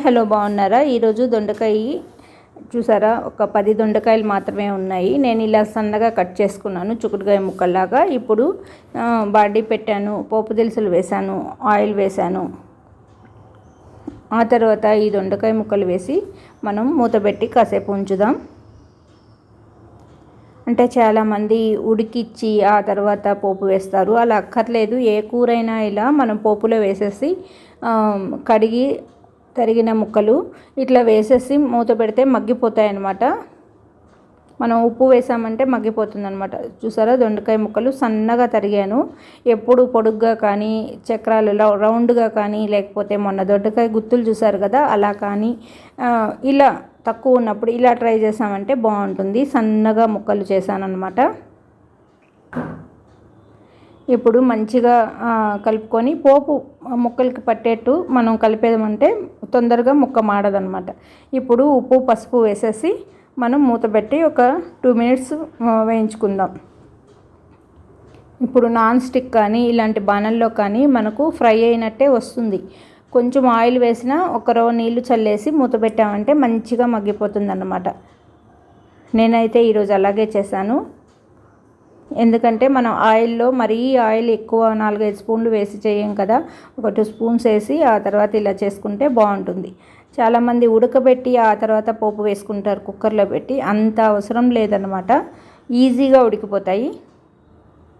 Hello, బాగున్నారా? ఈరోజు దొండకాయ చూసారా, ఒక 10 దొండకాయలు మాత్రమే ఉన్నాయి. నేను ఇలా సన్నగా కట్ చేసుకున్నాను, చుక్కుడుకాయ ముక్కల్లాగా. ఇప్పుడు బాడీ పెట్టాను, పోపు దినుసులు వేసాను, ఆయిల్ వేసాను. ఆ తర్వాత ఈ దొండకాయ ముక్కలు వేసి మనం మూత పెట్టి కాసేపు ఉంచుదాం. అంటే చాలామంది ఉడికిచ్చి ఆ తర్వాత పోపు వేస్తారు, అలా అక్కర్లేదు. ఏ కూరైనా ఇలా మనం పోపులో వేసేసి కడిగి తరిగిన ముక్కలు ఇట్లా వేసేసి మూత పెడితే మగ్గిపోతాయి అన్నమాట. మనం ఉప్పు వేసామంటే మగ్గిపోతుంది అనమాట. చూసారా, దొండకాయ ముక్కలు సన్నగా తరిగాను. ఎప్పుడు పొడుగ్గా కానీ, చక్రాలు రౌండ్గా కానీ, లేకపోతే మొన్న దొండకాయ గుత్తులు చూసారు కదా, అలా కానీ ఇలా తక్కువ ఉన్నప్పుడు ఇలా ట్రై చేసామంటే బాగుంటుంది. సన్నగా ముక్కలు చేశానన్నమాట. ఇప్పుడు మంచిగా కలుపుకొని పోపు ముక్కలకి పట్టేట్టు మనం కలిపేదామంటే తొందరగా ముక్క మాడదనమాట. ఇప్పుడు ఉప్పు పసుపు వేసేసి మనం మూత పెట్టి ఒక 2 మినిట్స్ వేయించుకుందాం. ఇప్పుడు నాన్ స్టిక్ కానీ ఇలాంటి బాణల్లో కానీ మనకు ఫ్రై అయినట్టే వస్తుంది. కొంచెం ఆయిల్ వేసిన ఒక రవ్వ నీళ్లు చల్లేసి మూత పెట్టామంటే మంచిగా మగ్గిపోతుంది అన్నమాట. నేనైతే ఈరోజు అలాగే చేశాను. ఎందుకంటే మనం ఆయిల్లో మరీ ఆయిల్ ఎక్కువ 4-5 స్పూన్లు వేసి చేయం కదా, ఒక 2 స్పూన్స్ వేసి ఆ తర్వాత ఇలా చేసుకుంటే బాగుంటుంది. చాలామంది ఉడకబెట్టి ఆ తర్వాత పోపు వేసుకుంటారు కుక్కర్లో పెట్టి, అంత అవసరం లేదన్నమాట. ఈజీగా ఉడికిపోతాయి.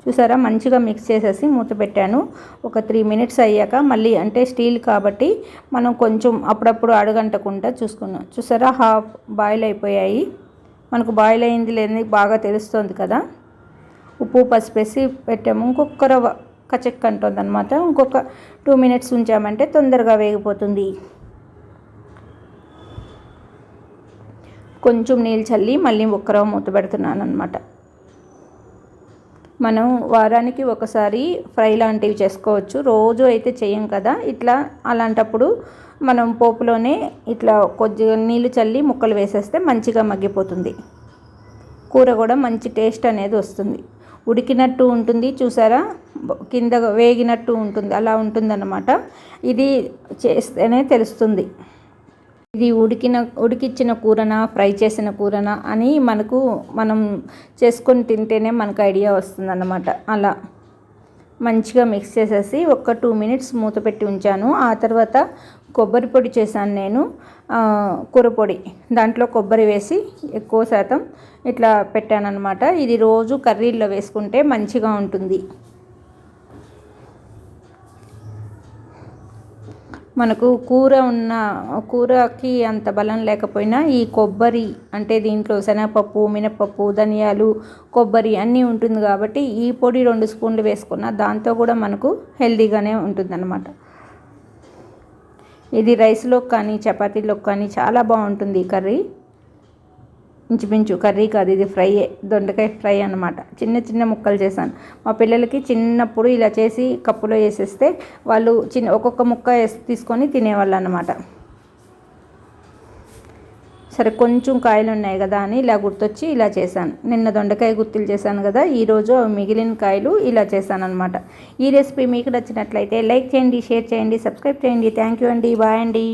చూసారా, మంచిగా మిక్స్ చేసేసి మూత పెట్టాను. ఒక 3 మినిట్స్ అయ్యాక మళ్ళీ, అంటే స్టీల్ కాబట్టి మనం కొంచెం అప్పుడప్పుడు అడుగంటకుండా చూసుకున్నాం. చూసారా, హాఫ్ బాయిల్ అయిపోయాయి. మనకు బాయిల్ అయింది లేదని బాగా తెలుస్తుంది కదా. ఉప్పు పసుపు వేసి పెట్టాము. ఇంకొక రవ్వ కచెక్ అంటుంది అనమాట. ఇంకొక 2 మినిట్స్ ఉంచామంటే తొందరగా వేగిపోతుంది. కొంచెం నీళ్ళు చల్లి మళ్ళీ ఒక్క రవ్వ మూత పెడుతున్నాను అనమాట. మనం వారానికి ఒకసారి ఫ్రై లాంటివి చేసుకోవచ్చు, రోజు అయితే చేయం కదా. ఇట్లా అలాంటప్పుడు మనం పోపులోనే ఇట్లా కొద్దిగా నీళ్ళు చల్లి ముక్కలు వేసేస్తే మంచిగా మగ్గిపోతుంది. కూర కూడా మంచి టేస్ట్ అనేది వస్తుంది. ఉడికినట్టు ఉంటుంది, చూసారా, కింద వేగినట్టు ఉంటుంది, అలా ఉంటుందన్నమాట. ఇది చేస్తేనే తెలుస్తుంది ఇది ఉడికిచ్చిన కూరనా ఫ్రై చేసిన కూరనా అని మనం చేసుకొని తింటేనే మనకు ఐడియా వస్తుందన్నమాట. అలా మంచిగా మిక్స్ చేసేసి ఒక 2 మినిట్స్ మూత పెట్టి ఉంచాను. ఆ తర్వాత కొబ్బరి పొడి చేశాను నేను, కూర పొడి. దాంట్లో కొబ్బరి వేసి ఎక్కువ శాతం ఇట్లా పెట్టాను అనమాట. ఇది రోజు కర్రీల్లో వేసుకుంటే మంచిగా ఉంటుంది. మనకు కూరకి అంత బలం లేకపోయినా ఈ కొబ్బరి, అంటే దీంట్లో శనగపప్పు, మినపప్పు, ధనియాలు, కొబ్బరి అన్నీ ఉంటుంది కాబట్టి ఈ పొడి 2 స్పూన్లు వేసుకున్న దాంతో కూడా మనకు హెల్తీగానే ఉంటుందన్నమాట. ఇది రైస్లోకి కానీ చపాతీలోకి కానీ చాలా బాగుంటుంది ఈ కర్రీ. ఇంచుమించు కర్రీ కాదు, ఇది ఫ్రైయే, దొండకాయ ఫ్రై అన్నమాట. చిన్న చిన్న ముక్కలు చేశాను. మా పిల్లలకి చిన్నప్పుడు ఇలా చేసి కప్పులో వేసేస్తే వాళ్ళు ఒక్కొక్క ముక్క తీసుకొని తినేవాళ్ళు అన్నమాట. సరే, కొంచెం కాయలు ఉన్నాయి కదా అని ఇలా గుర్తొచ్చి ఇలా చేశాను. నిన్న దొండకాయ గుత్తులు చేశాను కదా, ఈరోజు మిగిలిన కాయలు ఇలా చేశాను అనమాట. ఈ రెసిపీ మీకు నచ్చినట్లయితే లైక్ చేయండి, షేర్ చేయండి, సబ్స్క్రైబ్ చేయండి. థ్యాంక్ యూ అండి, బాయ్ అండి.